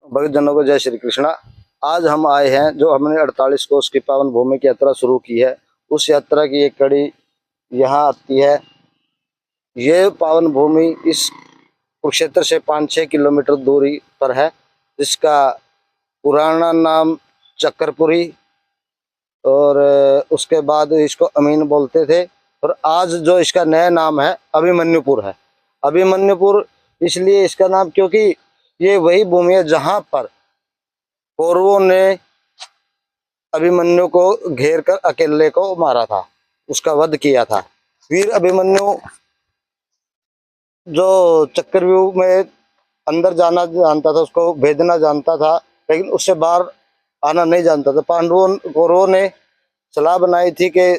भक्तजनों को जय श्री कृष्णा। आज हम आए हैं जो हमने 48 कोस की पावन भूमि की यात्रा शुरू की है, उस यात्रा की एक कड़ी यहाँ आती है। ये पावन भूमि इस कुरुक्षेत्र से 5-6 किलोमीटर दूरी पर है, जिसका पुराना नाम चक्रपुरी और उसके बाद इसको अमीन बोलते थे, और आज जो इसका नया नाम है अभिमन्युपुर है। अभिमन्युपुर इसलिए इसका नाम क्योंकि ये वही भूमि है जहाँ पर कौरवों ने अभिमन्यु को घेर कर अकेले को मारा था, उसका वध किया था। वीर अभिमन्यु जो चक्रव्यूह में अंदर जाना जानता था, उसको भेदना जानता था, लेकिन उससे बाहर आना नहीं जानता था। कौरवों ने सलाह बनाई थी कि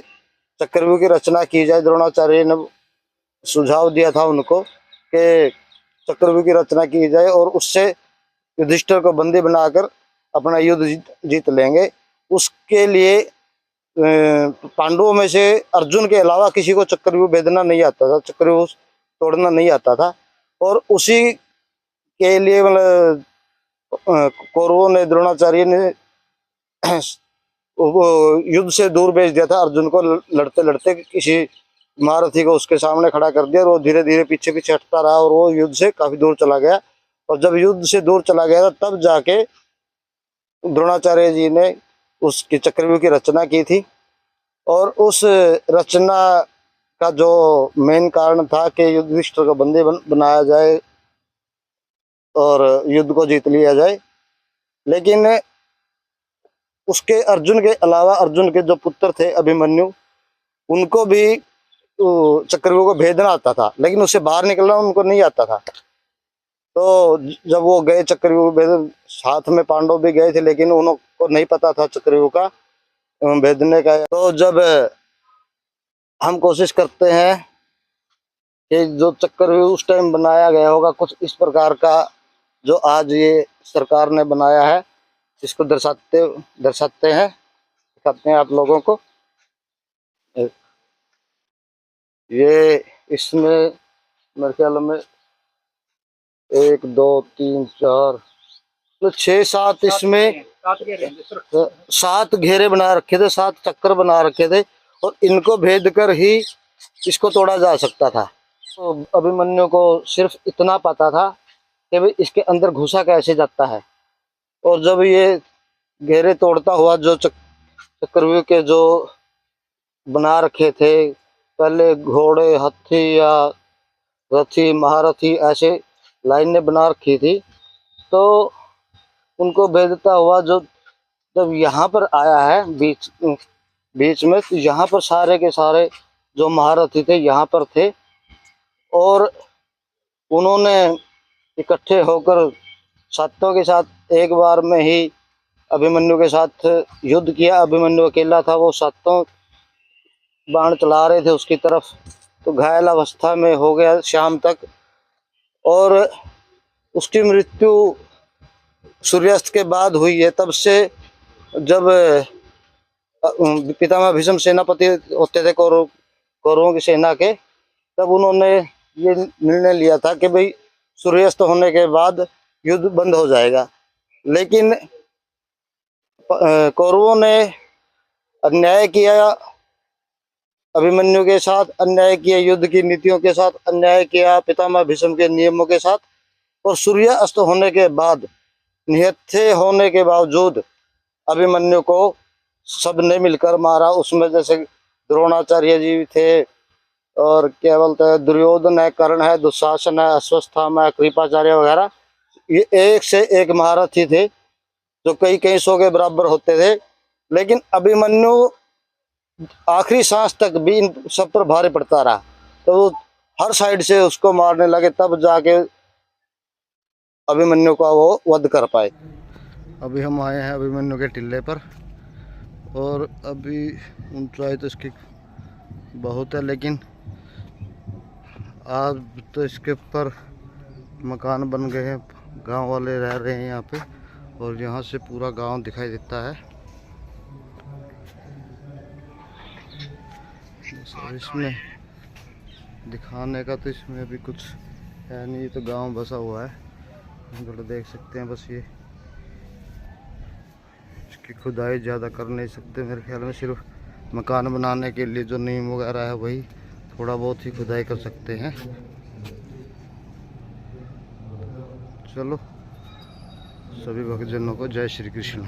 चक्रव्यूह की रचना की जाए। द्रोणाचार्य ने सुझाव दिया था उनको कि चक्रव्यूह की रचना की जाए और उससे युधिष्ठिर को बंदी बनाकर अपना युद्ध जीत लेंगे। उसके लिए पांडवों में से अर्जुन के अलावा किसी को चक्रव्यूह भेदना नहीं आता था, चक्रव्यूह तोड़ना नहीं आता था। और उसी के लिए मतलब कौरवों ने, द्रोणाचार्य ने युद्ध से दूर भेज दिया था अर्जुन को। लड़ते लड़ते किसी महारथी को उसके सामने खड़ा कर दिया और वो धीरे धीरे पीछे पीछे हटता रहा और वो युद्ध से काफी दूर चला गया। और जब युद्ध से दूर चला गया था तब जाके द्रोणाचार्य जी ने उसकी चक्रव्यूह की रचना की थी। और उस रचना का जो मेन कारण था कि युधिष्ठिर को बंदी बनाया जाए और युद्ध को जीत लिया जाए। लेकिन उसके अर्जुन के अलावा अर्जुन के जो पुत्र थे अभिमन्यु, उनको भी चक्रव्यूह को भेदना आता था, लेकिन उससे बाहर निकलना उनको नहीं आता था। तो जब वो गए चक्रव्यूह भेद, साथ में पांडव भी गए थे, लेकिन उनको नहीं पता था चक्रव्यूह का भेदने का। तो जब हम कोशिश करते हैं कि जो चक्रव्यूह उस टाइम बनाया गया होगा कुछ इस प्रकार का, जो आज ये सरकार ने बनाया है, इसको दर्शाते हैं, दिखाते हैं आप लोगों को। ये इसमें मेरे ख्याल में 1 2 3 4 6-7 इसमें 7 घेरे बना रखे थे, 7 चक्कर बना रखे थे, और इनको भेद कर ही इसको तोड़ा जा सकता था। तो अभिमन्यु को सिर्फ इतना पता था कि भाई इसके अंदर घुसा कैसे जाता है। और जब ये घेरे तोड़ता हुआ जो चक्रव्यूह के जो बना रखे थे, पहले घोड़े, हाथी या रथी, महारथी, ऐसे लाइन ने बना रखी थी, तो उनको भेदता हुआ जो जब यहाँ पर आया है बीच में, तो यहाँ पर सारे के सारे जो महारथी थे यहाँ पर थे, और उन्होंने इकट्ठे होकर सातों के साथ एक बार में ही अभिमन्यु के साथ युद्ध किया। अभिमन्यु अकेला था, वो सातों बाण चला रहे थे उसकी तरफ, तो घायल अवस्था में हो गया शाम तक। और उसकी मृत्यु सूर्यास्त के बाद हुई है। तब से जब पितामह भीष्म सेनापति होते थे कौरवों की सेना के, तब उन्होंने ये निर्णय लिया था कि भाई सूर्यास्त होने के बाद युद्ध बंद हो जाएगा। लेकिन कौरवों ने अन्याय किया अभिमन्यु के साथ, अन्याय किया युद्ध की नीतियों के साथ, अन्याय किया पितामह भीष्म के नियमों के साथ। और सूर्य अस्त होने के बाद, निहत्थे होने के बावजूद अभिमन्यु को सबने मिलकर मारा। उसमें जैसे द्रोणाचार्य जी थे, और क्या बोलते हैं, दुर्योधन है, कर्ण है, दुशासन है, अश्वत्थामा है, कृपाचार्य वगैरह, ये एक से एक महारथी थे जो कई 100 के बराबर होते थे। लेकिन अभिमन्यु आखिरी सांस तक भी इन सब पर भारी पड़ता रहा, तो वो हर साइड से उसको मारने लगे, तब जाके अभिमन्यु का वो वध कर पाए। अभी हम आए हैं अभिमन्यु के टिल्ले पर, और अभी ऊंचाई तो इसकी बहुत है, लेकिन आज तो इसके ऊपर मकान बन गए हैं, गांव वाले रह रहे हैं यहाँ पे, और यहाँ से पूरा गांव दिखाई देता है। इसमें दिखाने का तो इसमें अभी कुछ है नहीं, तो गांव बसा हुआ है, थोड़ा देख सकते हैं बस। ये बाकी खुदाई ज़्यादा कर नहीं सकते मेरे ख्याल में। सिर्फ मकान बनाने के लिए जो नीम वगैरह है वही थोड़ा बहुत ही खुदाई कर सकते हैं। चलो, सभी भक्तजनों को जय श्री कृष्ण।